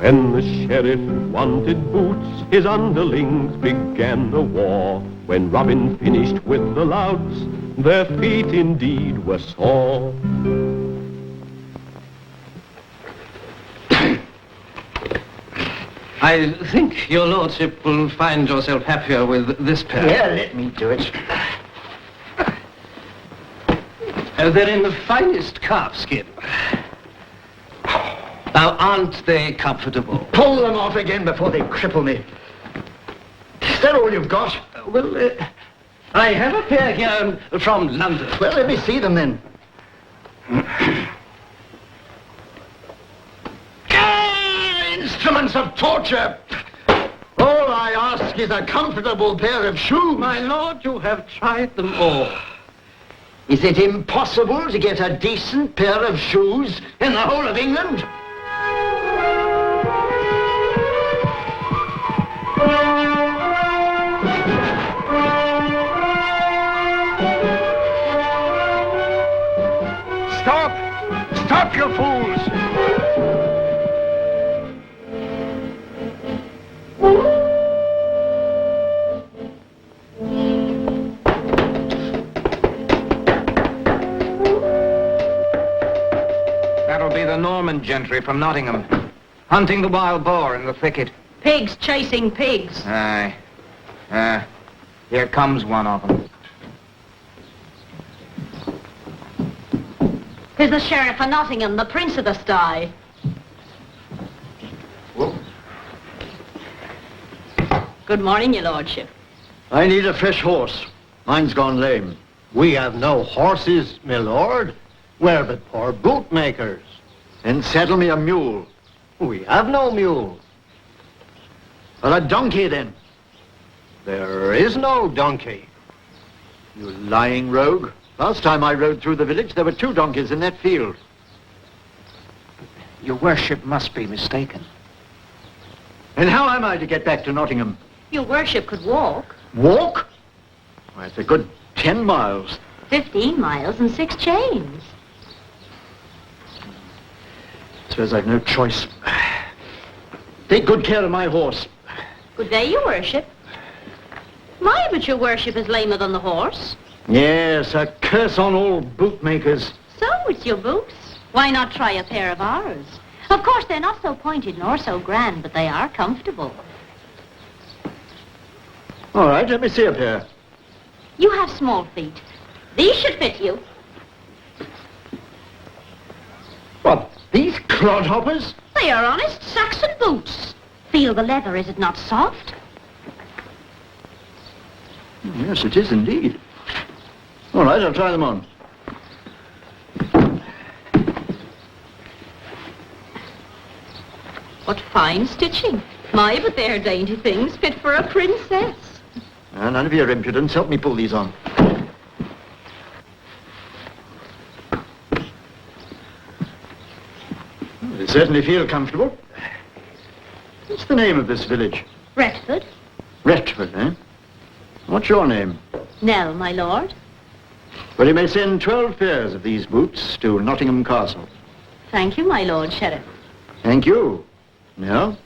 When the sheriff wanted boots, his underlings began a war. When Robin finished with the louts, their feet indeed were sore. I think your lordship will find yourself happier with this pair. Yeah, let me do it. They're in the finest calfskin. Now, aren't they comfortable? Pull them off again before they cripple me. Is that all you've got? I have a pair here from London. Well, let me see them then. Instruments of torture! All I ask is a comfortable pair of shoes. My lord, you have tried them all. Is it impossible to get a decent pair of shoes in the whole of England? Stop! Stop, you fools! That'll be the Norman gentry from Nottingham, hunting the wild boar in the thicket. Pigs chasing pigs. Aye. Here comes one of them. Here's the Sheriff of Nottingham, the Prince of the Sty. Whoa. Good morning, your lordship. I need a fresh horse. Mine's gone lame. We have no horses, my lord. We're but poor bootmakers. Then saddle me a mule. We have no mule. Well, a donkey then. There is no donkey. You lying rogue. Last time I rode through the village, there were 2 donkeys in that field. Your worship must be mistaken. And how am I to get back to Nottingham? Your worship could walk. Walk? Why, it's a good 10 miles. 15 miles and 6 chains. Suppose I've no choice. Take good care of my horse. Good day, your worship. My, but your worship is lamer than the horse. Yes, a curse on all bootmakers. So it's your boots. Why not try a pair of ours? Of course, they're not so pointed nor so grand, but they are comfortable. All right, let me see a pair. You have small feet. These should fit you. What, these clodhoppers? They are honest Saxon boots. Feel the leather, is it not soft? Yes, it is indeed. All right, I'll try them on. What fine stitching. My, but they're dainty things fit for a princess. None of your impudence. Help me pull these on. They certainly feel comfortable. What's the name of this village? Retford. Retford, eh? What's your name? Nell, my lord. Well, you may send 12 pairs of these boots to Nottingham Castle. Thank you, my lord sheriff. Thank you. Now?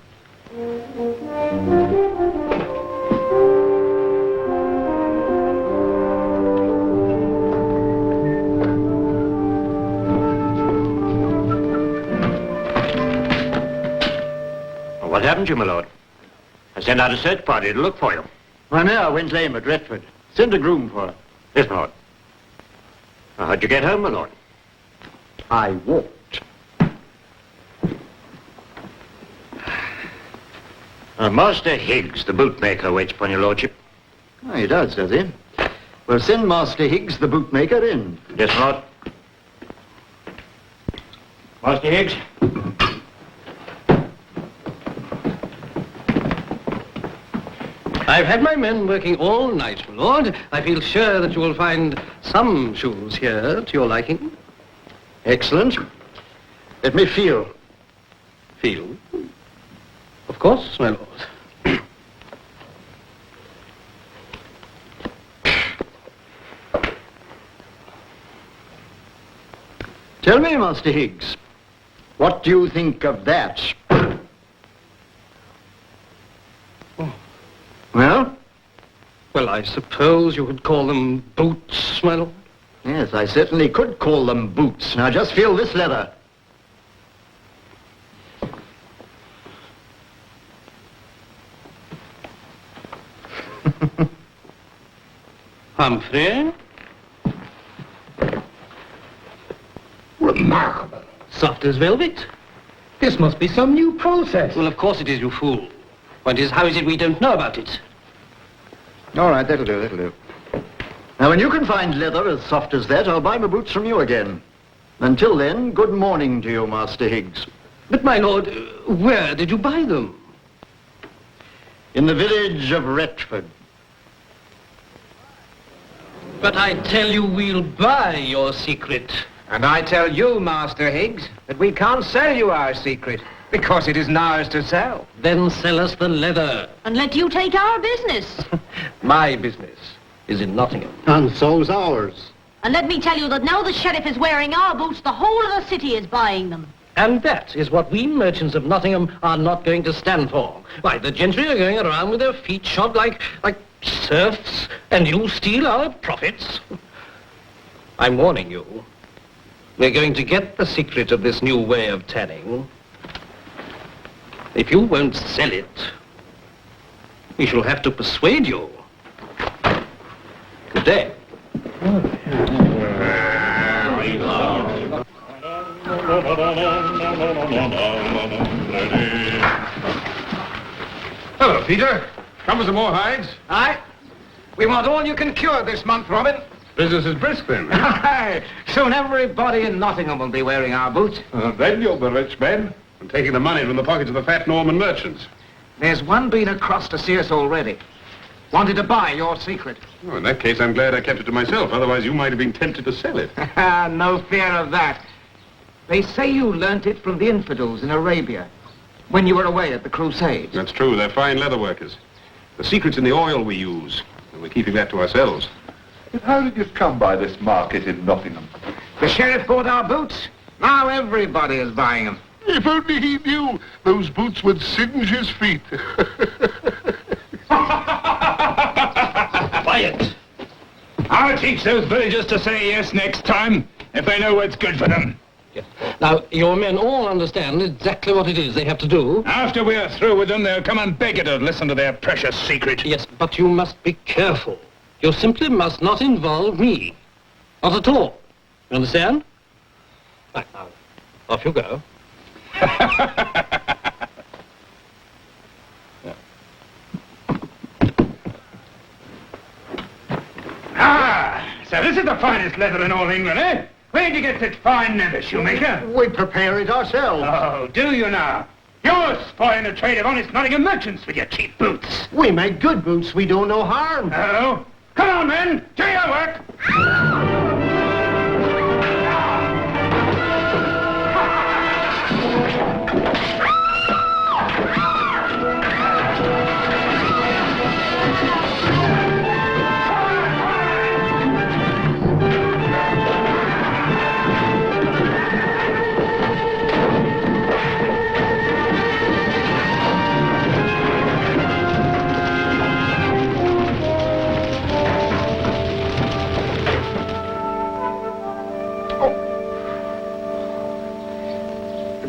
What happened to you, my lord? I sent out a search party to look for you. My mare went lame at Retford. Send a groom for her. Yes, my lord. How'd you get home, my lord? I walked. Master Higgs, the bootmaker, waits upon your lordship. Oh, he does he? Well, send Master Higgs, the bootmaker, in. Yes, my lord. Master Higgs? I've had my men working all night, my lord. I feel sure that you will find some shoes here to your liking. Excellent. Let me feel. Feel? Of course, my lord. Tell me, Master Higgs, what do you think of that? I suppose you could call them boots, my lord? Yes, I certainly could call them boots. Now, just feel this leather. Humphrey? Remarkable. Soft as velvet. This must be some new process. Well, of course it is, you fool. Point is, how is it we don't know about it? All right, that'll do. Now, when you can find leather as soft as that, I'll buy my boots from you again. Until then, good morning to you, Master Higgs. But, my lord, where did you buy them? In the village of Retford. But I tell you, we'll buy your secret. And I tell you, Master Higgs, that we can't sell you our secret, because it isn't ours to sell. Then sell us the leather. And let you take our business. My business is in Nottingham. And so's ours. And let me tell you that now the sheriff is wearing our boots, the whole of the city is buying them. And that is what we merchants of Nottingham are not going to stand for. Why, the gentry are going around with their feet shod like serfs, and you steal our profits. I'm warning you. We're going to get the secret of this new way of tanning. If you won't sell it, we shall have to persuade you. Good day. Hello, Peter. Come with some more hides? Aye. We want all you can cure this month, Robin. Business is brisk, then. Aye. Soon everybody in Nottingham will be wearing our boots. Then you'll be rich, Ben. And taking the money from the pockets of the fat Norman merchants. There's one been across to see us already. Wanted to buy your secret. Oh, in that case, I'm glad I kept it to myself. Otherwise, you might have been tempted to sell it. No fear of that. They say you learnt it from the infidels in Arabia when you were away at the Crusades. That's true. They're fine leather workers. The secret's in the oil we use, and we're keeping that to ourselves. But how did you come by this market in Nottingham? The sheriff bought our boots. Now everybody is buying them. If only he knew, those boots would singe his feet. Quiet! I'll teach those villagers to say yes next time, if they know what's good for them. Yes. Now, your men all understand exactly what it is they have to do. After we're through with them, they'll come and beg you to listen to their precious secret. Yes, but you must be careful. You simply must not involve me. Not at all. You understand? Right, now, off you go. So this is the finest leather in all England, eh? Where'd you get such fine leather, shoemaker? We prepare it ourselves. Oh, do you now? You're spoiling the trade of honest Nottingham merchants with your cheap boots. We make good boots. We do no harm. Oh? Come on, men. Do your work.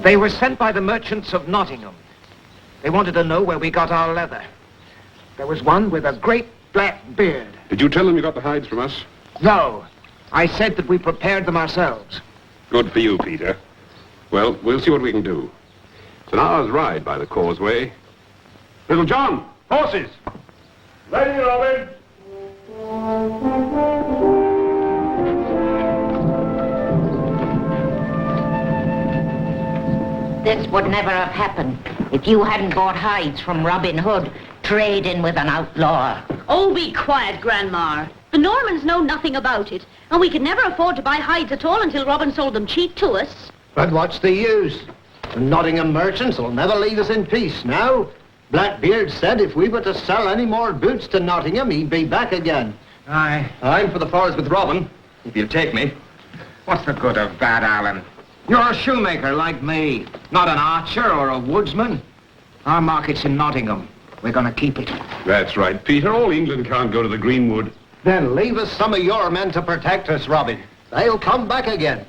They were sent by the merchants of Nottingham. They wanted to know where we got our leather. There was one with a great black beard. Did you tell them you got the hides from us? No, I said that we prepared them ourselves. Good for you, Peter. Well, we'll see what we can do. It's an hour's ride by the causeway. Little John, horses! Ready, Robin! This would never have happened if you hadn't bought hides from Robin Hood, trading with an outlaw. Oh, be quiet, Grandma. The Normans know nothing about it, and we could never afford to buy hides at all until Robin sold them cheap to us. But what's the use? The Nottingham merchants will never leave us in peace now. Blackbeard said if we were to sell any more boots to Nottingham, he'd be back again. Aye. I'm for the forest with Robin, if you'll take me. What's the good of that, Alan? You're a shoemaker like me, not an archer or a woodsman. Our market's in Nottingham. we're going to keep it. That's right, Peter. All England can't go to the Greenwood. Then leave us some of your men to protect us, Robin. They'll come back again.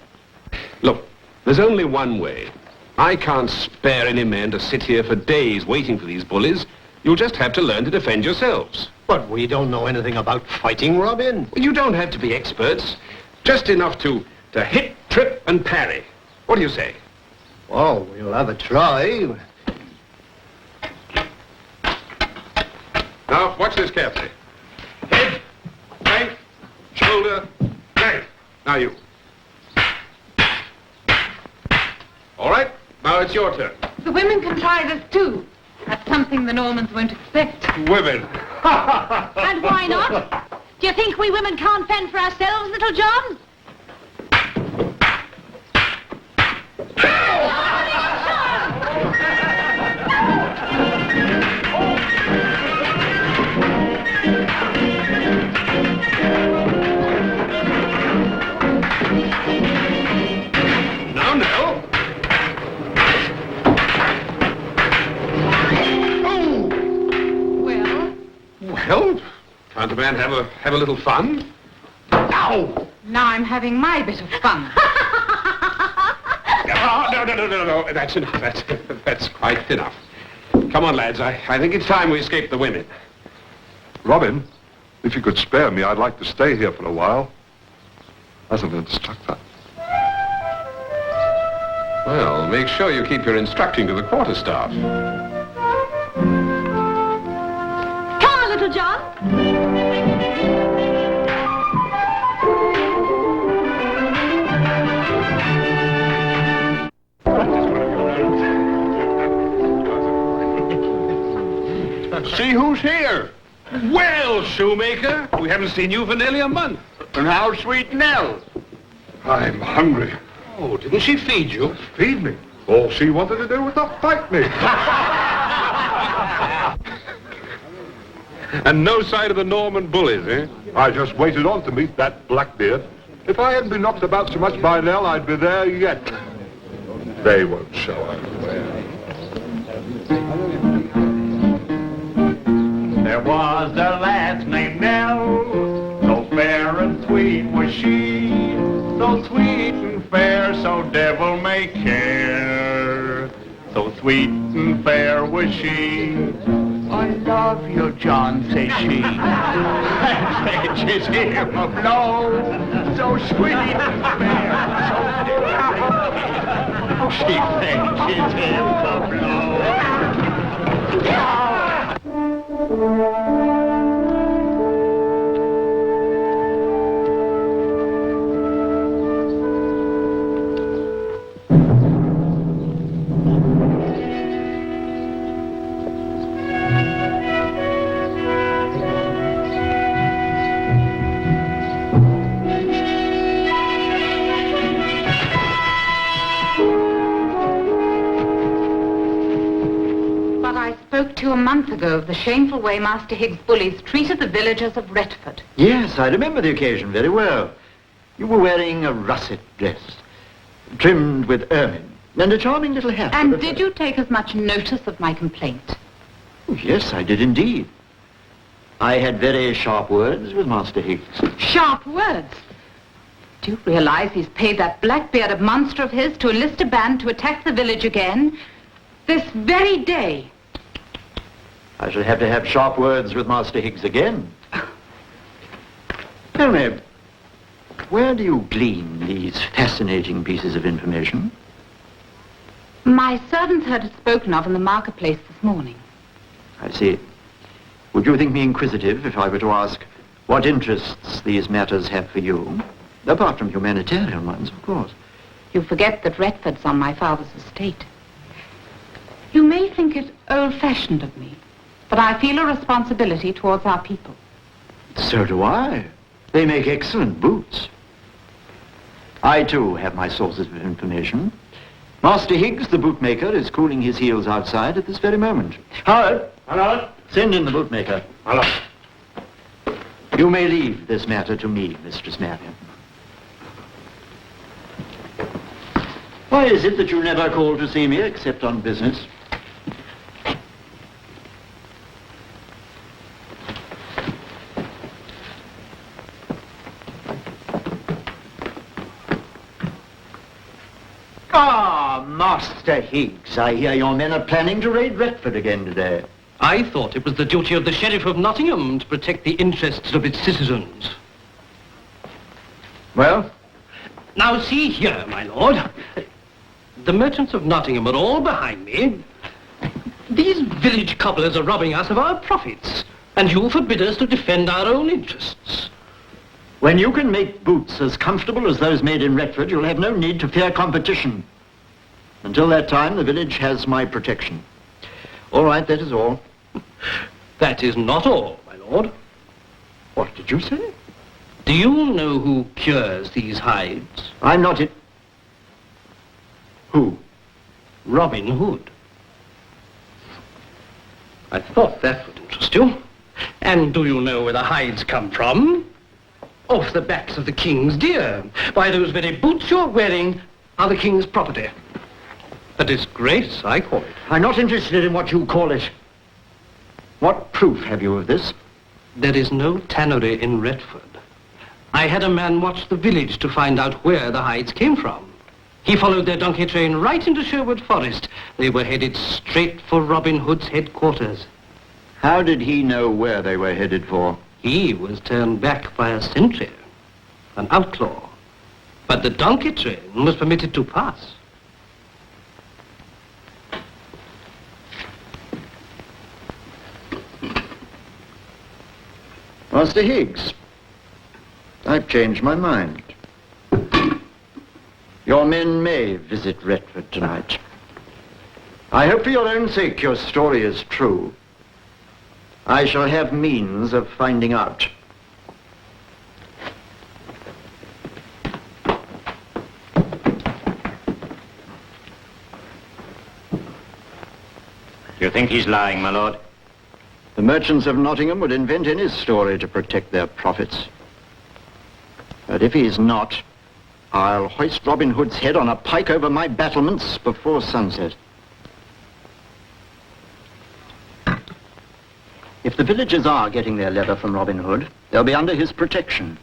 Look, there's only one way. I can't spare any men to sit here for days waiting for these bullies. You'll just have to learn to defend yourselves. But we don't know anything about fighting, Robin. You don't have to be experts. Just enough to hit, trip, and parry. What do you say? Oh, we'll have a try. Now, watch this carefully. Head, flank, shoulder, flank. Now you. All right, now it's your turn. The women can try this too. That's something the Normans won't expect. Women. And why not? Do you think we women can't fend for ourselves, little John? Well, can't a man have a little fun? Ow! Now I'm having my bit of fun. Oh, no. That's enough. That's quite enough. Come on, lads. I think it's time we escape the women. Robin, if you could spare me, I'd like to stay here for a while. As an instructor. Well, make sure you keep your instructing to the quarterstaff. Come on, little John. See who's here. Well, shoemaker, we haven't seen you for nearly a month. And how's sweet Nell? I'm hungry. Oh, didn't she feed you? Feed me. All she wanted to do was to fight me. And no sign of the Norman bullies, eh? I just waited on to meet that Blackbeard. If I hadn't been knocked about so much by Nell, I'd be there yet. They won't show up. There was a lass named Nell, so fair and sweet was she, so sweet and fair, so devil may care. So sweet and fair was she. I love you, John, says she. And fetches him a blow, so sweet and fair, so devil may care. She fetches him a blow. A month ago of the shameful way Master Higgs' bullies treated the villagers of Retford. Yes, I remember the occasion very well. You were wearing a russet dress, trimmed with ermine, and a charming little hat. And did you take as much notice of my complaint? Oh, yes, I did indeed. I had very sharp words with Master Higgs. Sharp words? Do you realize he's paid that black-bearded monster of his to enlist a band to attack the village again? This very day. I shall have to have sharp words with Master Higgs again. Tell me, where do you glean these fascinating pieces of information? My servants heard it spoken of in the marketplace this morning. I see. Would you think me inquisitive if I were to ask what interests these matters have for you? Apart from humanitarian ones, of course. You forget that Retford's on my father's estate. You may think it old-fashioned of me, but I feel a responsibility towards our people. So do I. They make excellent boots. I, too, have my sources of information. Master Higgs, the bootmaker, is cooling his heels outside at this very moment. Howard! Hello? Send in the bootmaker. Hello? You may leave this matter to me, Mistress Marion. Why is it that you never call to see me except on business? Ah, Master Higgs, I hear your men are planning to raid Retford again today. I thought it was the duty of the Sheriff of Nottingham to protect the interests of its citizens. Well? Now see here, my lord. The merchants of Nottingham are all behind me. These village cobblers are robbing us of our profits, and you forbid us to defend our own interests. When you can make boots as comfortable as those made in Retford, you'll have no need to fear competition. Until that time, the village has my protection. All right, that is all. That is not all, my lord. What did you say? Do you know who cures these hides? I'm not it. Who? Robin Hood. I thought that would interest you. And do you know where the hides come from? Off the backs of the king's deer. Why, those very boots you're wearing are the king's property. A disgrace, I call it. I'm not interested in what you call it. What proof have you of this? There is no tannery in Retford. I had a man watch the village to find out where the hides came from. He followed their donkey train right into Sherwood Forest. They were headed straight for Robin Hood's headquarters. How did he know where they were headed for? He was turned back by a sentry, an outlaw. But the donkey train was permitted to pass. Master Higgs, I've changed my mind. Your men may visit Retford tonight. I hope for your own sake your story is true. I shall have means of finding out. You think he's lying, my lord? The merchants of Nottingham would invent any story to protect their profits. But if he's not, I'll hoist Robin Hood's head on a pike over my battlements before sunset. If the villagers are getting their leather from Robin Hood, they'll be under his protection.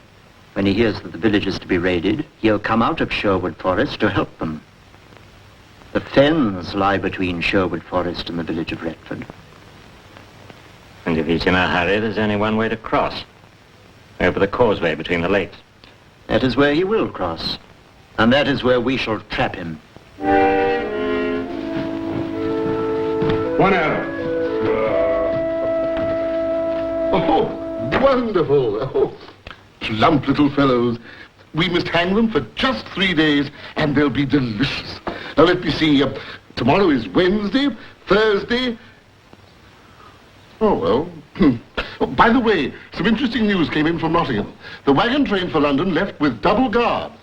When he hears that the village is to be raided, he'll come out of Sherwood Forest to help them. The fens lie between Sherwood Forest and the village of Retford. And if he's in a hurry, there's only one way to cross. Over the causeway between the lakes. That is where he will cross. And that is where we shall trap him. One arrow. Oh, wonderful. Oh, plump little fellows. We must hang them for just 3 days, and they'll be delicious. Now, let me see. Tomorrow is Wednesday, Thursday. Oh, well. Oh, by the way, some interesting news came in from Nottingham. The wagon train for London left with double guard.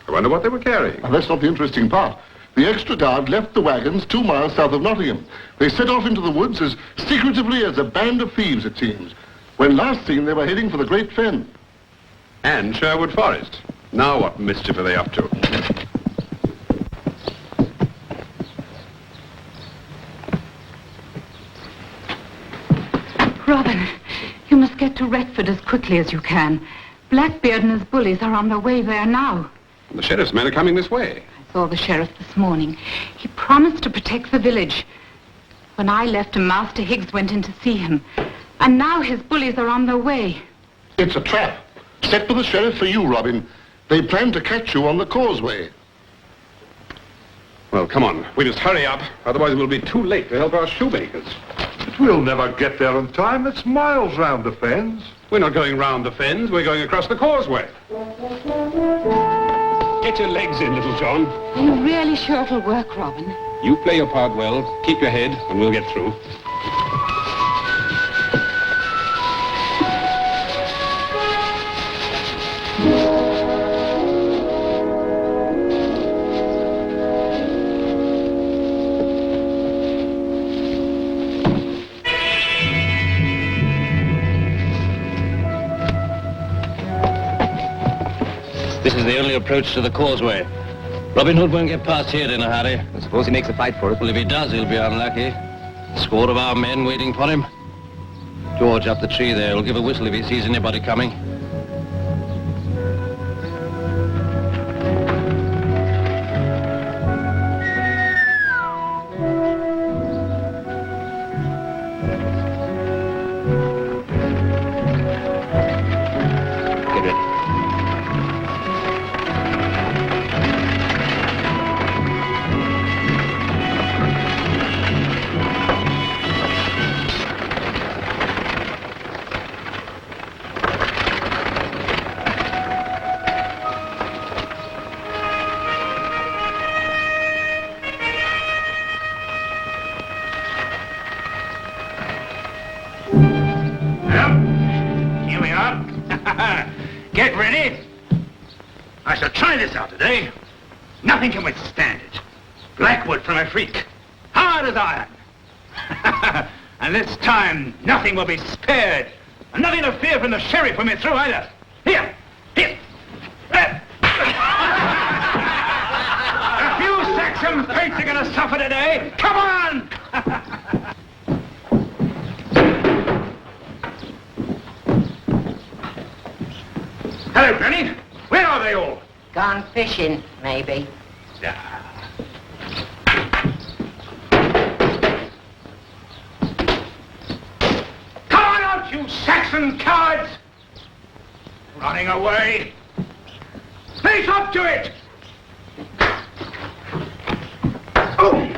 I wonder what they were carrying. Now, that's not the interesting part. The extra guard left the wagons 2 miles south of Nottingham. They set off into the woods as secretively as a band of thieves, it seems. When last seen, they were heading for the Great Fen. And Sherwood Forest. Now what mischief are they up to? Robin, you must get to Retford as quickly as you can. Blackbeard and his bullies are on their way there now. The sheriff's men are coming this way. I saw the sheriff this morning. He promised to protect the village. When I left him, Master Higgs went in to see him. And now his bullies are on their way. It's a trap. Set by the sheriff for you, Robin. They plan to catch you on the causeway. Well, come on. We must hurry up. Otherwise we'll be too late to help our shoemakers. We'll never get there on time. It's miles round the fens. We're not going round the fens. We're going across the causeway. Get your legs in, little John. Are you really sure it'll work, Robin? You play your part well. Keep your head, and we'll get through. This is the only approach to the causeway. Robin Hood won't get past here in a hurry. I suppose he makes a fight for it. Well, if he does, he'll be unlucky. A score of our men waiting for him. George up the tree there will give a whistle if he sees anybody coming. Try this out today. Nothing can withstand it. Blackwood from a freak. Hard as iron. And this time, nothing will be spared. And nothing to fear from the sheriff when we're through either. Here. A few Saxon fates are going to suffer today. Come on! Hello, Granny. Where are they all? Gone fishing, maybe. Yeah. Come on out, you Saxon cowards! Running away. Face up to it! Oh!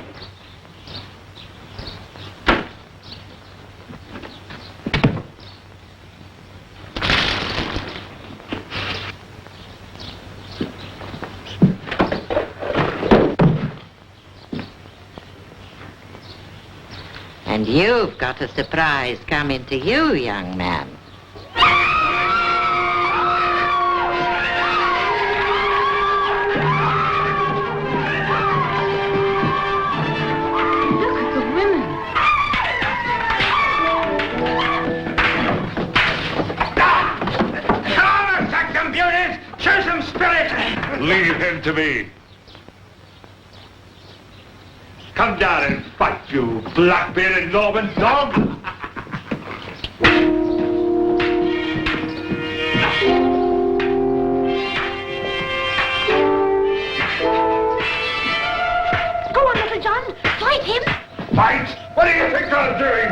And you've got a surprise coming to you, young man. Look at the women. Come on, Saxon beauties! Show some spirit! Leave him to me. Come down and fight, you black-bearded Norman dog! Go on, Little John. Fight him. Fight? What do you think I'm doing?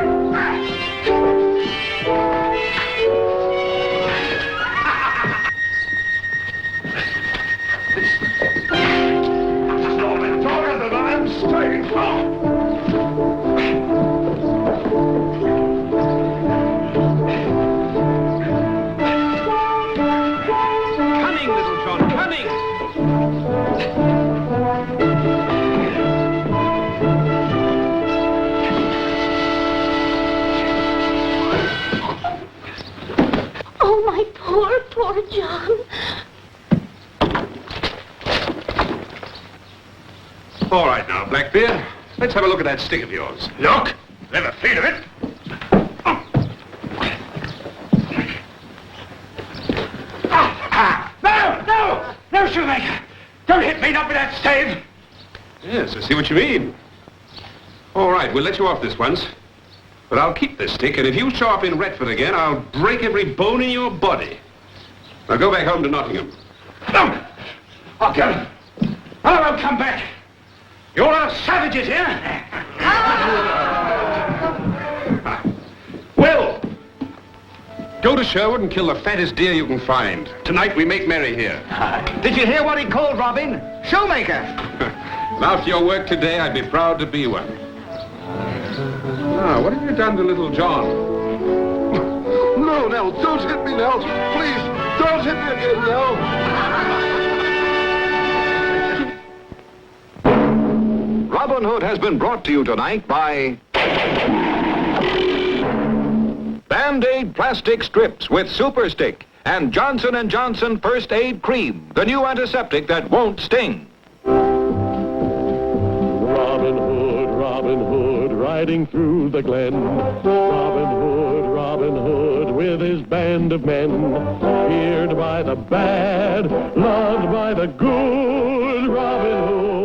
Norman dog of the man straight. Coming, Little John, coming! Oh, my poor John. All right now, Blackbeard. Let's have a look at that stick of yours. Look! Never feed of it. No, Shoemaker! Don't hit me, not with that stave! Yes, I see what you mean. All right, we'll let you off this once. But I'll keep this stick, and if you show up in Retford again, I'll break every bone in your body. Now go back home to Nottingham. No! I'll kill him. I won't come back. You're all savages here. Will! Go to Sherwood and kill the fattest deer you can find. Tonight we make merry here. Did you hear what he called Robin? Shoemaker! And after your work today, I'd be proud to be one. Now, what have you done to little John? No, Nell, don't hit me, Nell. Please, don't hit me again, Nell. Robin Hood has been brought to you tonight by Band-Aid plastic strips with Super Stick and Johnson & Johnson First Aid Cream, the new antiseptic that won't sting. Robin Hood, riding through the glen. Robin Hood, with his band of men. Feared by the bad, loved by the good. Robin Hood.